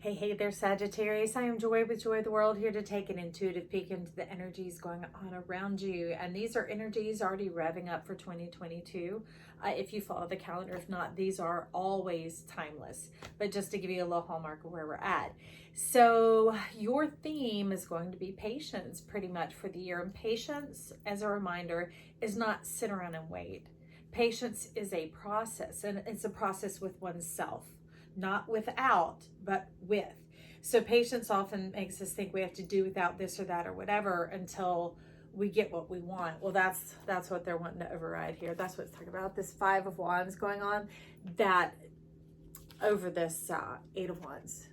Hey there, Sagittarius. I am Joy with Joy of the World, here to take an intuitive peek into the energies going on around you. And these are energies already revving up for 2022. If you follow the calendar, if not, these are always timeless. But just to give you a little hallmark of where we're at. So your theme is going to be patience pretty much for the year. And patience, as a reminder, is not sit around and wait. Patience is a process, and it's a process with oneself. Not without, but with. So patience often makes us think we have to do without this or that or whatever until we get what we want. Well, that's what they're wanting to override here. That's what it's talking about. This 5 of Wands going on, that over this 8 of Wands.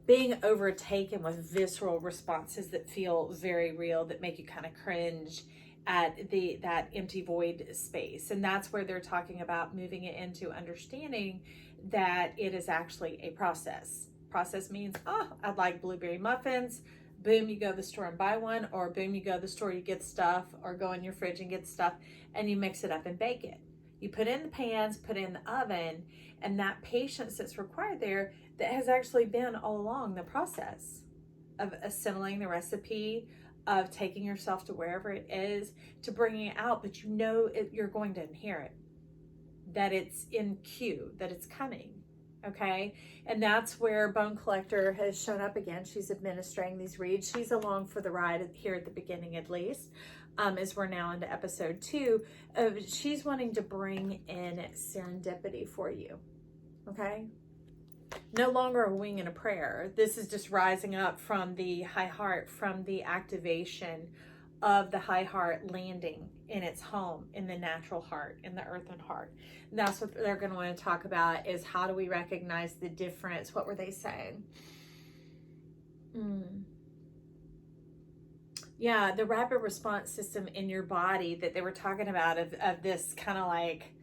Being overtaken with visceral responses that feel very real, that make you kind of cringe at that empty void space. And that's where they're talking about moving it into understanding that it is actually a process. Process means, oh, I'd like blueberry muffins. Boom, you go to the store and buy one, or boom, you go to the store, you get stuff, or go in your fridge and get stuff, and you mix it up and bake it. You put it in the pans, put it in the oven, and that patience that's required there, that has actually been all along the process of assimilating the recipe, of taking yourself to wherever it is, to bringing it out, but you know you're going to inherit, that it's in queue, that it's coming, okay? And that's where Bone Collector has shown up again. She's administering these reads. She's along for the ride here at the beginning, at least, as we're now into episode 2. She's wanting to bring in serendipity for you, okay? No longer a wing and a prayer. This is just rising up from the high heart, from the activation of the high heart landing in its home, in the natural heart, in the earthen heart. And that's what they're going to want to talk about, is how do we recognize the difference? What were they saying? Yeah, the rapid response system in your body that they were talking about, of this kind of like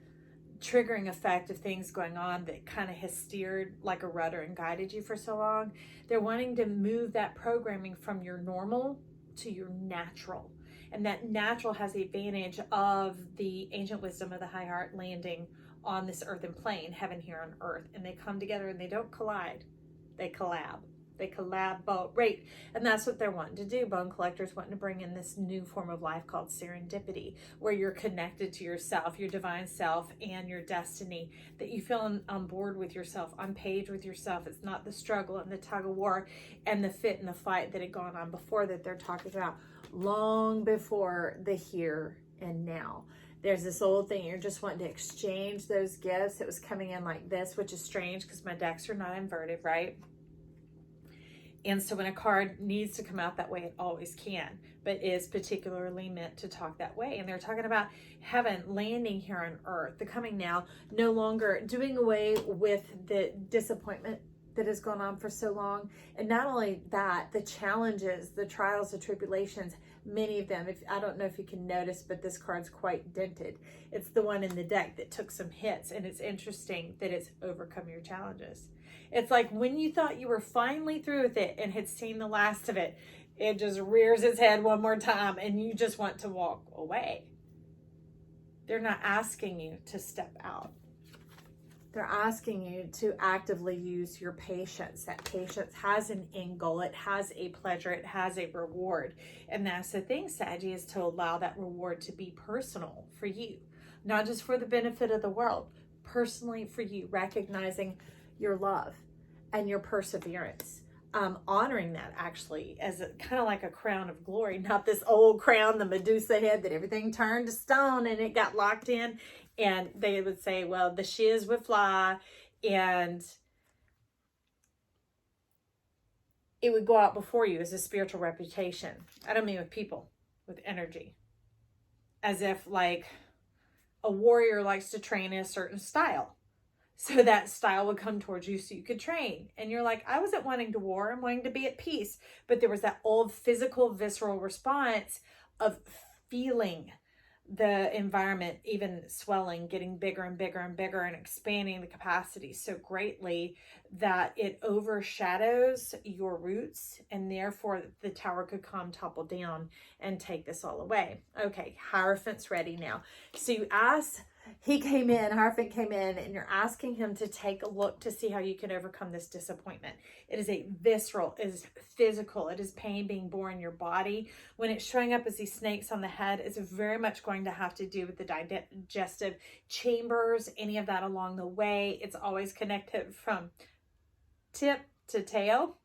triggering effect of things going on that kind of has steered like a rudder and guided you for so long. They're wanting to move that programming from your normal to your natural. And that natural has the advantage of the ancient wisdom of the high heart landing on this earthen plane, heaven here on earth. And they come together and they don't collide. They collab. They collaborate. And that's what they're wanting to do. Bone Collector's wanting to bring in this new form of life called serendipity, where you're connected to yourself, your divine self, and your destiny, that you feel on board with yourself, on page with yourself. It's not the struggle and the tug of war and the fit and the fight that had gone on before, that they're talking about long before the here and now. There's this old thing, you're just wanting to exchange those gifts. It was coming in like this, which is strange because my decks are not inverted, right? And so when a card needs to come out that way, it always can, but is particularly meant to talk that way. And they're talking about heaven landing here on earth, the coming now, no longer doing away with the disappointment that has gone on for so long. And not only that, the challenges, the trials, the tribulations, many of them, I don't know if you can notice, but this card's quite dented. It's the one in the deck that took some hits, and it's interesting that it's overcome your challenges. It's like when you thought you were finally through with it and had seen the last of it, it just rears its head one more time and you just want to walk away. They're not asking you to step out. They're asking you to actively use your patience. That patience has an end goal. It has a pleasure. It has a reward. And that's the thing, Saggy, is to allow that reward to be personal for you. Not just for the benefit of the world. Personally for you. Recognizing your love and your perseverance. Honoring that actually as a kind of like a crown of glory. Not this old crown, the Medusa head that everything turned to stone and it got locked in. And they would say, well, the shiz would fly and it would go out before you as a spiritual reputation. I don't mean with people, with energy. As if like a warrior likes to train in a certain style. So that style would come towards you so you could train. And you're like, I wasn't wanting to war, I'm wanting to be at peace. But there was that old physical, visceral response of feeling the environment even swelling, getting bigger and bigger and bigger, and expanding the capacity so greatly that it overshadows your roots, and therefore the tower could come topple down and take this all away. Okay, Hierophant's ready now. So you asked he came in, Hierophant came in, and you're asking him to take a look to see how you can overcome this disappointment. It is a visceral, it is physical, it is pain being born in your body. When it's showing up as these snakes on the head, it's very much going to have to do with the digestive chambers, any of that along the way. It's always connected from tip to tail,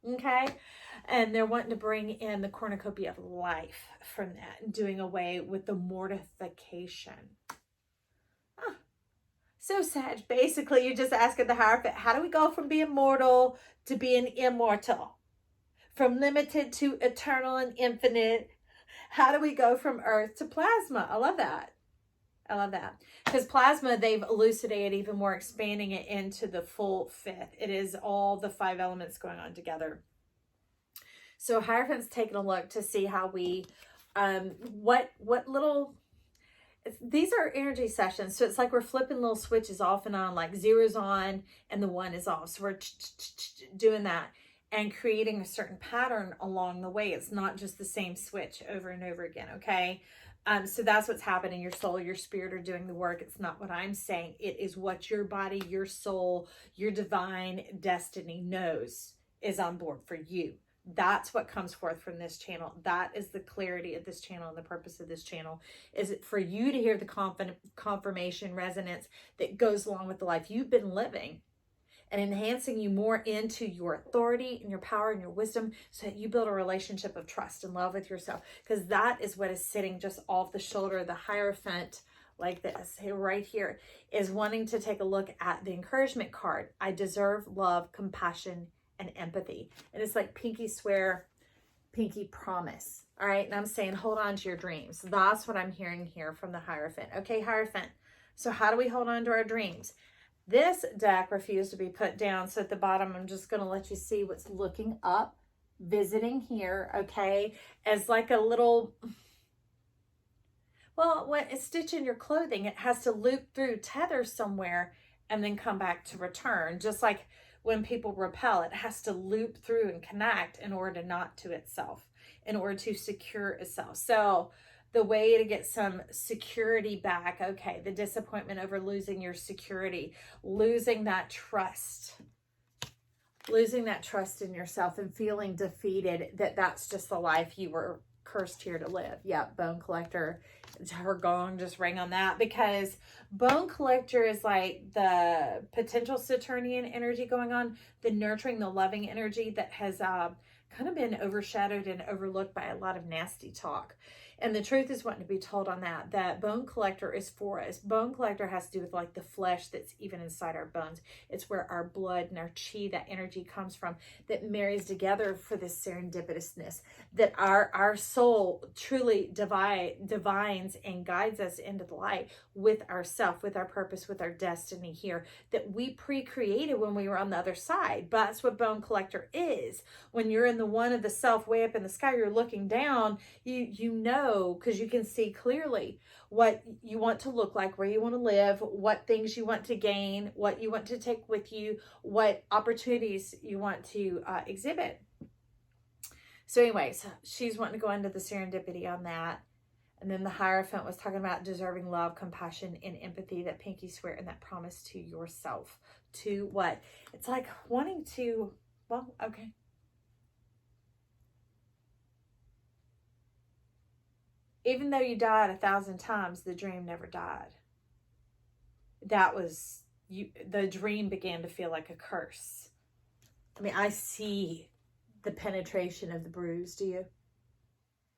okay? And they're wanting to bring in the cornucopia of life from that and doing away with the mortification. So Sag, basically you're just asking the Hierophant, how do we go from being mortal to being immortal? From limited to eternal and infinite? How do we go from earth to plasma? I love that. I love that. Because plasma, they've elucidated even more, expanding it into the full fifth. It is all the 5 elements going on together. So Hierophant's taking a look to see how we, what little... These are energy sessions, so it's like we're flipping little switches off and on, like 0's on and the 1 is off. So we're doing that and creating a certain pattern along the way. It's not just the same switch over and over again, okay? So that's what's happening. Your soul, your spirit are doing the work. It's not what I'm saying. It is what your body, your soul, your divine destiny knows is on board for you. That's what comes forth from this channel. That is the clarity of this channel, and the purpose of this channel is it for you to hear the confirmation resonance that goes along with the life you've been living, and enhancing you more into your authority and your power and your wisdom, so that you build a relationship of trust and love with yourself, because that is what is sitting just off the shoulder of the Hierophant like this right here, is wanting to take a look at the encouragement card. I deserve love, compassion, and empathy. And it's like pinky swear, pinky promise. All right. And I'm saying, hold on to your dreams. That's what I'm hearing here from the Hierophant. Okay, Hierophant. So how do we hold on to our dreams? This deck refused to be put down. So at the bottom, I'm just going to let you see what's looking up, visiting here. Okay. As like a little, well, when it's stitching your clothing, it has to loop through, tether somewhere, and then come back to return. Just like when people repel, it has to loop through and connect in order to knot to itself, in order to secure itself. So the way to get some security back, okay, the disappointment over losing your security, losing that trust in yourself, and feeling defeated, that's just the life you were cursed here to live. Yeah, Bone Collector, her gong just rang on that, because Bone Collector is like the potential Saturnian energy going on, the nurturing, the loving energy that has kind of been overshadowed and overlooked by a lot of nasty talk. And the truth is wanting to be told on that Bone Collector is for us. Bone Collector has to do with like the flesh that's even inside our bones. It's where our blood and our chi, that energy comes from, that marries together for this serendipitousness, that our soul truly divines and guides us into the light with ourself, with our purpose, with our destiny here, that we pre-created when we were on the other side. But that's what Bone Collector is. When you're in the one of the self way up in the sky, you're looking down, you know, because you can see clearly what you want to look like, where you want to live, what things you want to gain, what you want to take with you, what opportunities you want to exhibit. So anyways, she's wanting to go into the serendipity on that. And then the Hierophant was talking about deserving love, compassion, and empathy, that pinky swear, and that promise to yourself. To what? It's like wanting to, well, okay. Even though you died 1,000 times, the dream never died. That was, the dream began to feel like a curse. I mean, I see the penetration of the bruise, do you?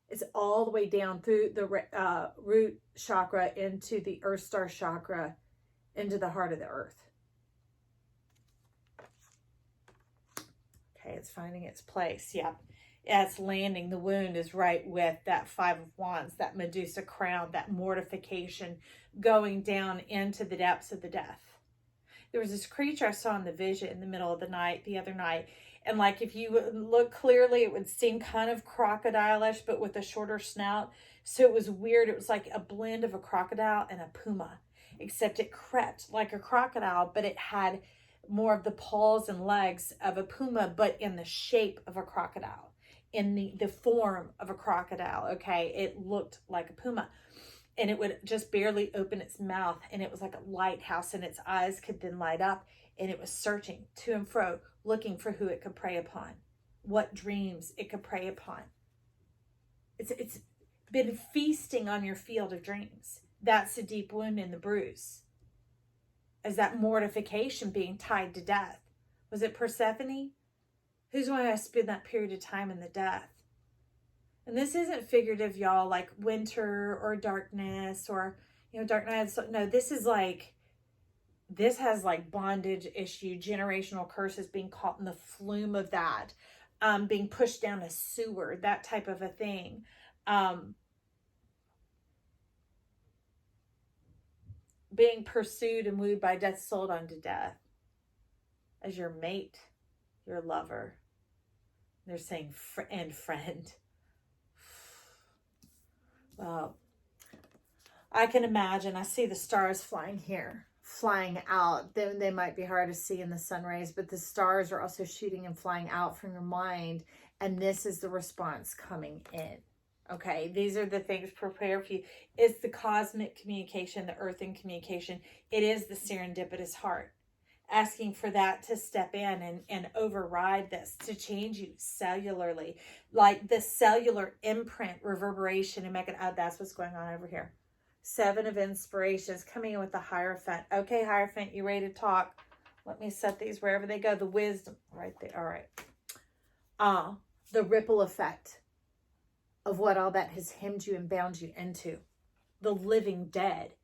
It's all the way down through the root chakra into the Earth Star chakra, into the heart of the earth. Okay, it's finding its place. Yep. Yeah, it's landing. The wound is right with that 5 of Wands, that Medusa crown, that mortification going down into the depths of the death. There was this creature I saw in the vision in the middle of the night, the other night. And like, if you look clearly, it would seem kind of crocodile-ish, but with a shorter snout. So it was weird. It was like a blend of a crocodile and a puma, except it crept like a crocodile, but it had more of the paws and legs of a puma, but in the shape of a crocodile, in the form of a crocodile. Okay, it looked like a puma. and it would just barely open its mouth, and it was like a lighthouse, and its eyes could then light up, and it was searching to and fro, looking for who it could prey upon, what dreams it could prey upon. It's been feasting on your field of dreams. That's the deep wound in the bruise. Is that mortification being tied to death? Was it Persephone? Who's going to spend that period of time in the death? And this isn't figurative, y'all, like winter or darkness or, dark nights. No, this is like, this has like bondage issue, generational curses, being caught in the flume of that, being pushed down a sewer, that type of a thing. Being pursued and wooed by death, sold unto death as your mate, your lover. They're saying and friend. Well, I can imagine. I see the stars flying here, flying out. Then they might be hard to see in the sun rays, but the stars are also shooting and flying out from your mind. And this is the response coming in. Okay, these are the things prepare for you. It's the cosmic communication, the earthen communication. It is the serendipitous heart. Asking for that to step in and override this, to change you cellularly. Like the cellular imprint reverberation and make it, that's what's going on over here. 7 of inspirations coming in with the Hierophant. Okay, Hierophant, you ready to talk? Let me set these wherever they go. The wisdom right there. All right. The ripple effect of what all that has hemmed you and bound you into. The living dead.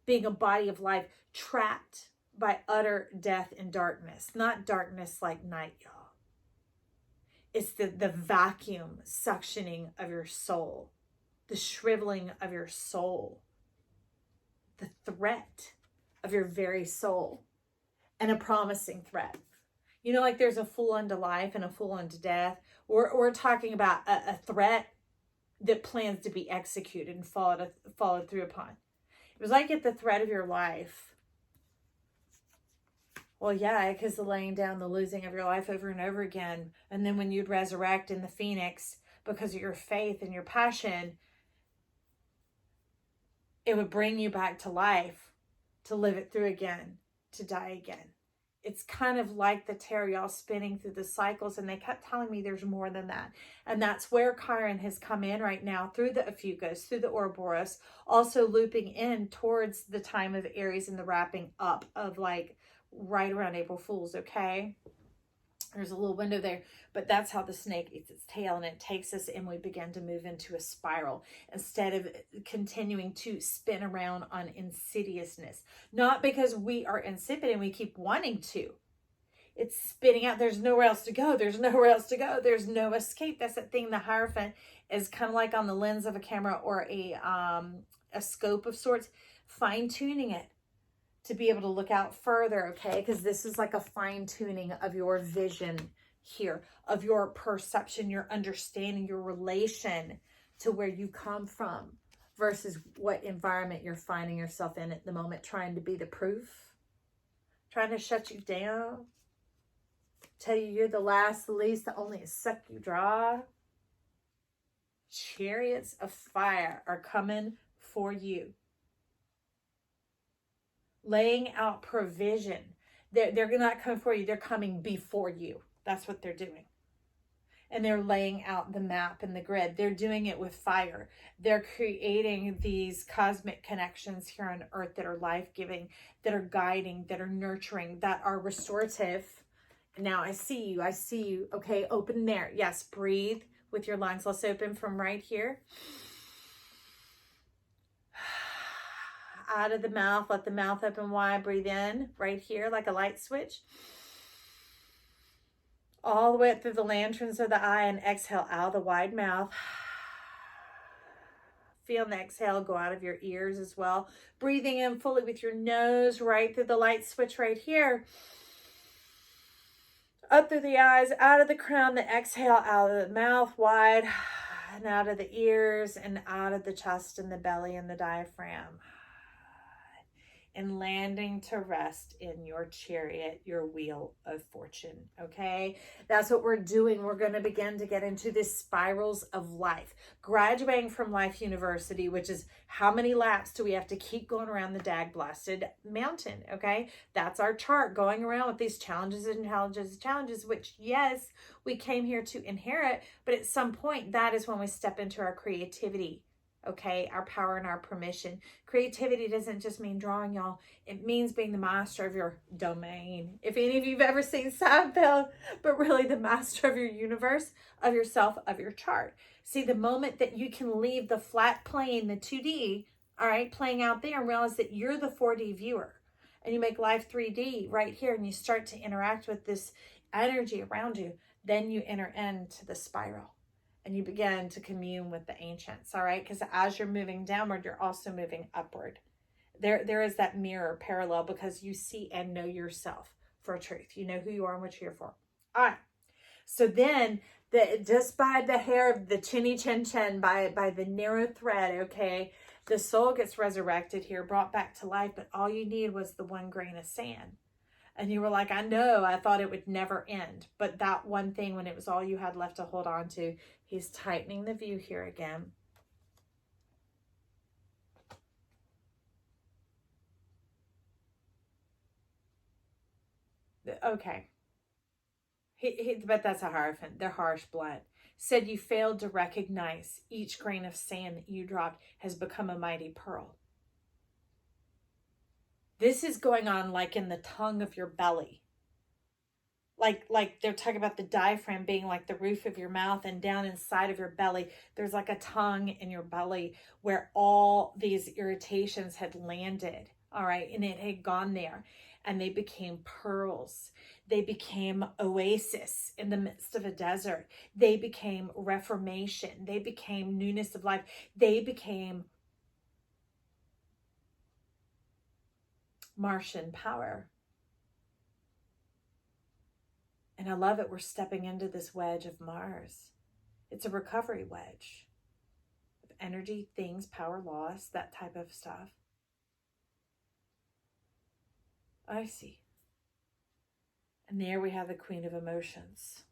Being a body of life trapped by utter death and darkness. Not darkness like night, y'all. It's the vacuum suctioning of your soul. The shriveling of your soul. The threat of your very soul. And a promising threat. Like there's a fool unto life and a fool unto death. We're talking about a threat that plans to be executed and followed through upon. It was like at the threat of your life. Well, yeah, because the laying down, the losing of your life over and over again. And then when you'd resurrect in the Phoenix because of your faith and your passion, it would bring you back to life, to live it through again, to die again. It's kind of like the tarot, y'all, spinning through the cycles, and they kept telling me there's more than that. And that's where Chiron has come in right now through the Ophiuchus, through the Ouroboros, also looping in towards the time of Aries and the wrapping up of like right around April Fool's, okay? There's a little window there, but that's how the snake eats its tail, and it takes us and we begin to move into a spiral instead of continuing to spin around on insidiousness. Not because we are insipid and we keep wanting to. It's spinning out. There's nowhere else to go. There's nowhere else to go. There's no escape. That's that thing. The Hierophant is kind of like on the lens of a camera or a scope of sorts, fine-tuning it to be able to look out further, okay? Because this is like a fine-tuning of your vision here, of your perception, your understanding, your relation to where you come from versus what environment you're finding yourself in at the moment, trying to be the proof, trying to shut you down, tell you you're the last, the least, the only suck you dry. Chariots of fire are coming for you. Laying out provision. They're not coming for you. They're coming before you. That's what they're doing. And they're laying out the map and the grid. They're doing it with fire. They're creating these cosmic connections here on earth that are life-giving, that are guiding, that are nurturing, that are restorative. Now I see you. I see you. Okay, open there. Yes, breathe with your lungs. Let's open from right here. Out of the mouth, let the mouth open wide, breathe in right here like a light switch. All the way up through the lanterns of the eye, and exhale out of the wide mouth. Feel the exhale go out of your ears as well. Breathing in fully with your nose right through the light switch right here. Up through the eyes, out of the crown, the exhale out of the mouth wide, and out of the ears, and out of the chest and the belly and the diaphragm. and landing to rest in your chariot, your wheel of fortune. Okay, that's what we're doing. We're going to begin to get into this spirals of life, graduating from Life University, which is how many laps do we have to keep going around the dag blasted mountain. Okay, that's our chart, going around with these challenges and challenges and challenges, which yes, we came here to inherit, but at some point that is when we step into our creativity. Okay, our power and our permission. Creativity doesn't just mean drawing, y'all. It means being the master of your domain. If any of you've ever seen Seinfeld, but really the master of your universe, of yourself, of your chart. See, the moment that you can leave the flat plane, the 2D, all right, playing out there, and realize that you're the 4D viewer, and you make life 3D right here, and you start to interact with this energy around you, then you enter into the spiral. And you begin to commune with the ancients, all right? Because as you're moving downward, you're also moving upward. There is that mirror parallel, because you see and know yourself for truth. You know who you are and what you're here for. All right. So then, just by the hair of the chinny chin chin, by the narrow thread, okay, the soul gets resurrected here, brought back to life. But all you need was the one grain of sand. And you were like, I know, I thought it would never end. But that one thing, when it was all you had left to hold on to, he's tightening the view here again. Okay. But that's a Hierophant. They're harsh, blunt. Said you failed to recognize each grain of sand that you dropped has become a mighty pearl. This is going on like in the tongue of your belly. Like they're talking about the diaphragm being like the roof of your mouth, and down inside of your belly, there's like a tongue in your belly where all these irritations had landed. All right. And it had gone there, and they became pearls. They became oasis in the midst of a desert. They became reformation. They became newness of life. They became Martian power. And I love it. We're stepping into this wedge of Mars. It's a recovery wedge of energy, things, power loss, that type of stuff. I see. And there we have the Queen of Emotions.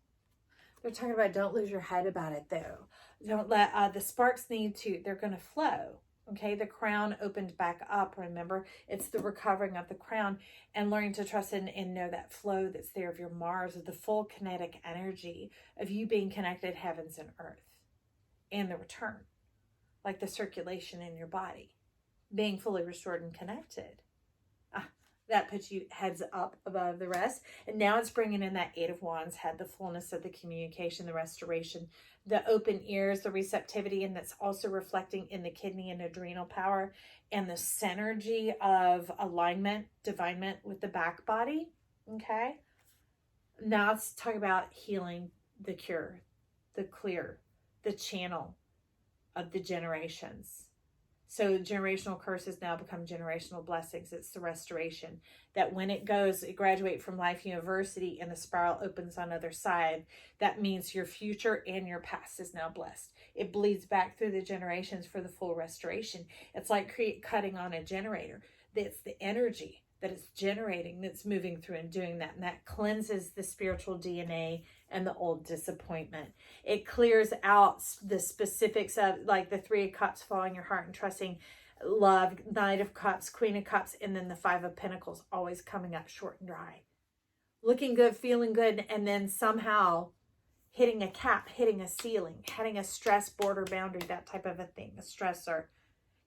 They're talking about don't lose your head about it, though. Don't let the sparks they're going to flow. Okay, the crown opened back up. Remember, it's the recovering of the crown and learning to trust and know that flow that's there of your Mars, of the full kinetic energy of you being connected heavens and earth, and the return, like the circulation in your body, being fully restored and connected. That puts you heads up above the rest. And now it's bringing in that Eight of Wands head, the fullness of the communication, the restoration, the open ears, the receptivity, and that's also reflecting in the kidney and adrenal power and the synergy of alignment, divinement with the back body. Okay. Now let's talk about healing, the cure, the clear, the channel of the generations. So generational curses now become generational blessings. It's the restoration that when it graduate from Life University and the spiral opens on the other side, that means your future and your past is now blessed. It bleeds back through the generations for the full restoration. It's like cutting on a generator. It's the energy that it's generating that's moving through and doing that. And that cleanses the spiritual DNA and the old disappointment. It clears out the specifics of like the Three of Cups, following your heart and trusting love, Knight of Cups, Queen of Cups, and then the Five of Pentacles always coming up short and dry. Looking good, feeling good, and then somehow hitting a cap, hitting a ceiling, hitting a stress border boundary, that type of a thing, a stressor.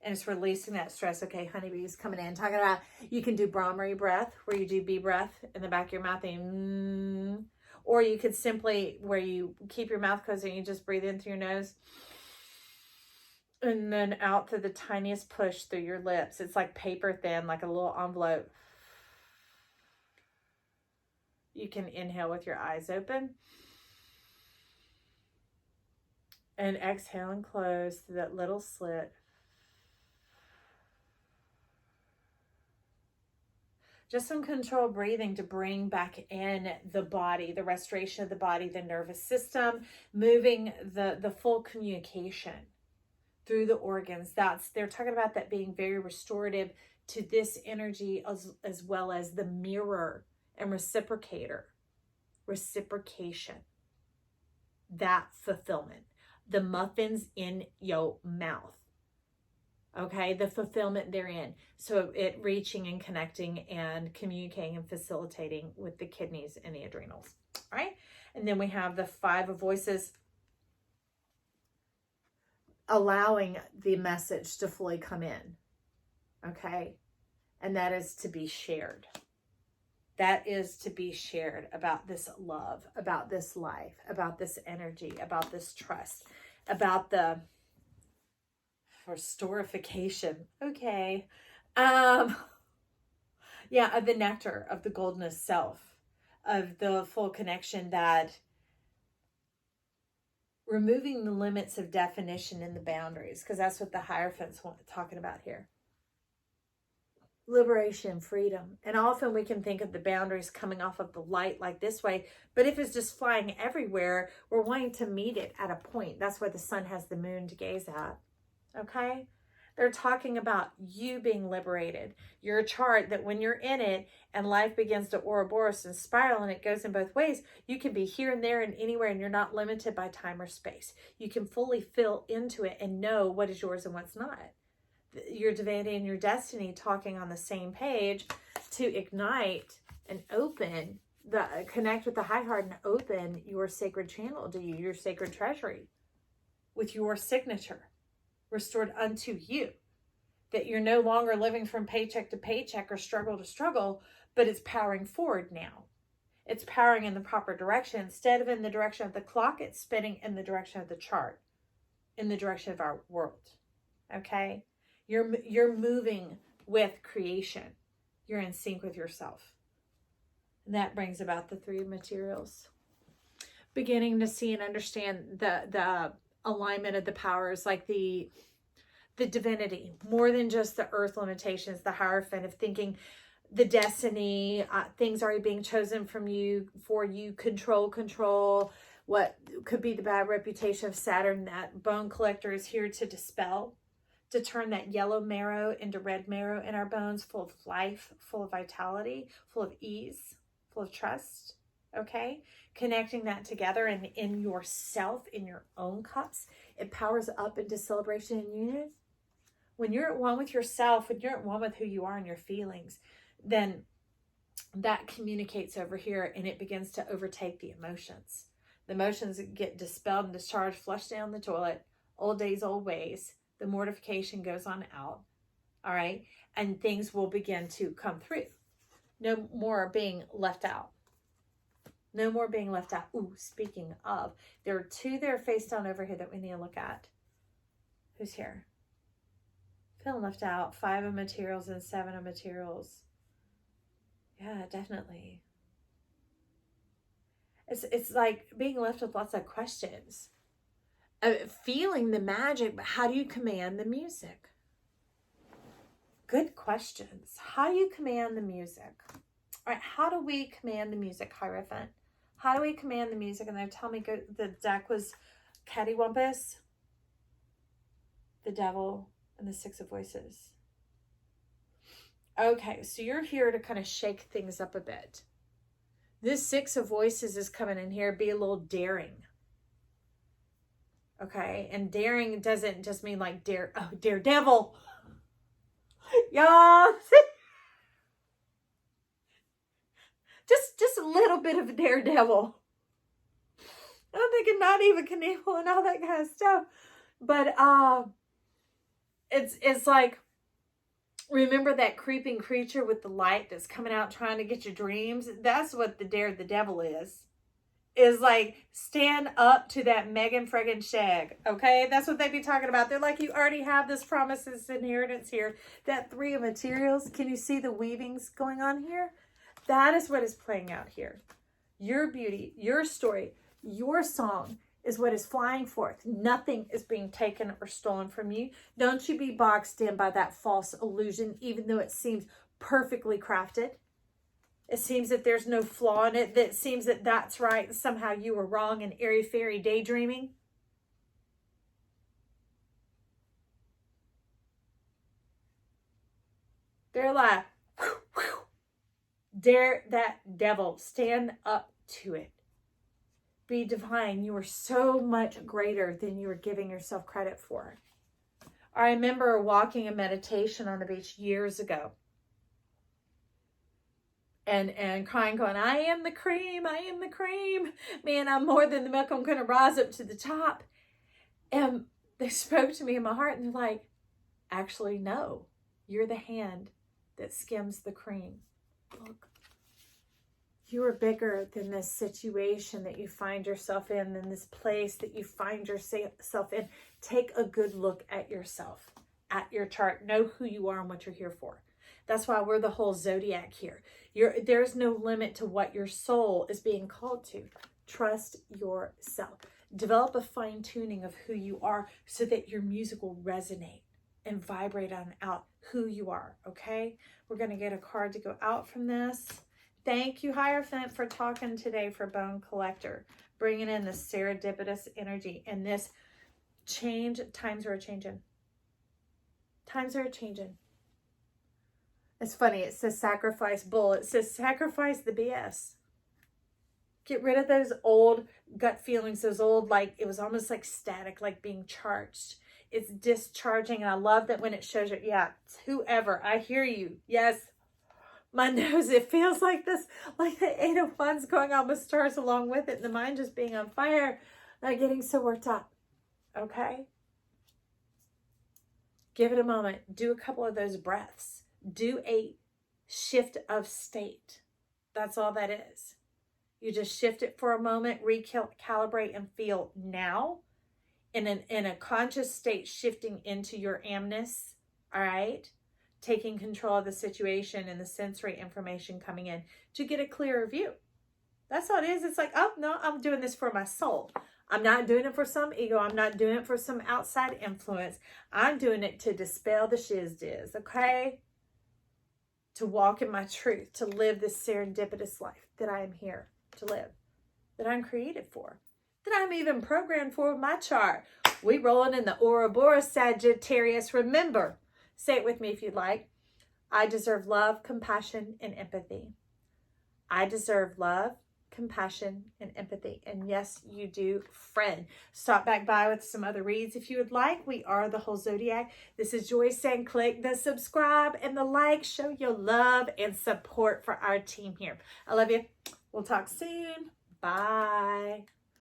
And it's releasing that stress. Okay, honeybees coming in. Talking about you can do Brahmari breath, where you do bee breath in the back of your mouth. And, or you could simply, where you keep your mouth closed and you just breathe in through your nose. And then out through the tiniest push through your lips. It's like paper thin, like a little envelope. You can inhale with your eyes open. And exhale and close through that little slit. Just some controlled breathing to bring back in the body, the restoration of the body, the nervous system, moving the full communication through the organs. They're talking about that being very restorative to this energy as well as the mirror and reciprocator. Reciprocation. That fulfillment. The muffins in your mouth. Okay, the fulfillment therein. So it reaching and connecting and communicating and facilitating with the kidneys and the adrenals. All right. And then we have the 5 of voices, allowing the message to fully come in. Okay. And that is to be shared. That is to be shared about this love, about this life, about this energy, about this trust, about the restorification. Okay. Yeah, of the nectar, of the goldness self, of the full connection, that removing the limits of definition and the boundaries, because that's what the Hierophant's talking about here. Liberation, freedom. And often we can think of the boundaries coming off of the light like this way, but if it's just flying everywhere, we're wanting to meet it at a point. That's why the sun has the moon to gaze at. Okay? They're talking about you being liberated. Your chart, that when you're in it and life begins to Ouroboros and spiral and it goes in both ways, you can be here and there and anywhere, and you're not limited by time or space. You can fully fill into it and know what is yours and what's not. Your divinity and your destiny talking on the same page to ignite and open, connect with the high heart and open your sacred channel to you, your sacred treasury with your signature restored unto you. That you're no longer living from paycheck to paycheck or struggle to struggle, but it's powering forward now. It's powering in the proper direction. Instead of in the direction of the clock, it's spinning in the direction of the chart, in the direction of our world. Okay? You're moving with creation. You're in sync with yourself. And that brings about the 3 materials. Beginning to see and understand the alignment of the powers, like the divinity, more than just the earth limitations, the Hierophant of thinking the destiny, things already being chosen from you, for you, control, what could be the bad reputation of Saturn, that bone collector is here to dispel, to turn that yellow marrow into red marrow in our bones, full of life, full of vitality, full of ease, full of trust. Okay? Connecting that together and in yourself, in your own cups, it powers up into celebration and union. When you're at one with yourself, when you're at one with who you are and your feelings, then that communicates over here and it begins to overtake the emotions. The emotions get dispelled and discharged, flushed down the toilet, old days, old ways. The mortification goes on out. All right? And things will begin to come through. No more being left out. No more being left out. Ooh, speaking of, there are 2 that are face down over here that we need to look at. Who's here? Feeling left out. 5 of materials and 7 of materials. Yeah, definitely. It's like being left with lots of questions. Feeling the magic, but how do you command the music? Good questions. How do you command the music? All right, how do we command the music, Hierophant? How do we command the music? And they're telling me the deck was Cattywampus, the Devil, and the 6 of Voices. Okay, so you're here to kind of shake things up a bit. This 6 of Voices is coming in here, be a little daring. Okay, and daring doesn't just mean like daredevil. Y'all, just a little bit of a daredevil. I'm thinking not even Knievel and all that kind of stuff. But it's like, remember that creeping creature with the light that's coming out trying to get your dreams? That's what the devil is. Is like, stand up to that Megan friggin' Shag. Okay? That's what they be talking about. They're like, you already have this promise, this inheritance here. That 3 of materials. Can you see the weavings going on here? That is what is playing out here. Your beauty, your story, your song is what is flying forth. Nothing is being taken or stolen from you. Don't you be boxed in by that false illusion, even though it seems perfectly crafted. It seems that there's no flaw in it. That it seems that that's right and somehow you were wrong and airy-fairy daydreaming. They're like, whew, whew. Dare that devil. Stand up to it. Be divine. You are so much greater than you are giving yourself credit for. I remember walking a meditation on the beach years ago. And crying, going, I am the cream. I am the cream. Man, I'm more than the milk. I'm going to rise up to the top. And they spoke to me in my heart, and they're like, actually, no. You're the hand that skims the cream. Look. You are bigger than this situation that you find yourself in, than this place that you find yourself in. Take a good look at yourself, at your chart. Know who you are and what you're here for. That's why we're the whole zodiac here. There's no limit to what your soul is being called to. Trust yourself. Develop a fine-tuning of who you are so that your music will resonate and vibrate on out who you are, okay? We're going to get a card to go out from this. Thank you, Hierophant, for talking today for Bone Collector, bringing in the serendipitous energy and this change. Times are changing. Times are changing. It's funny. It says sacrifice bull. It says sacrifice the BS. Get rid of those old gut feelings, those old, like, it was almost like static, like being charged. It's discharging. And I love that when it shows you, yeah, whoever, I hear you. Yes. My nose, it feels like this, like the 8 of Wands going on with stars along with it. And the mind just being on fire, not getting so worked up. Okay? Give it a moment. Do a couple of those breaths. Do a shift of state. That's all that is. You just shift it for a moment, recalibrate, and feel now in a conscious state, shifting into your amness. All right? Taking control of the situation and the sensory information coming in to get a clearer view. That's all it is. It's like, oh, no, I'm doing this for my soul. I'm not doing it for some ego. I'm not doing it for some outside influence. I'm doing it to dispel the shiz-diz, okay? To walk in my truth, to live this serendipitous life that I am here to live, that I'm created for, that I'm even programmed for with my chart. We rolling in the Ouroboros Sagittarius. Remember, say it with me if you'd like. I deserve love, compassion, and empathy. I deserve love, compassion, and empathy. And yes, you do, friend. Stop back by with some other reads if you would like. We are the whole Zodiac. This is Joy saying click the subscribe and the like. Show your love and support for our team here. I love you. We'll talk soon. Bye.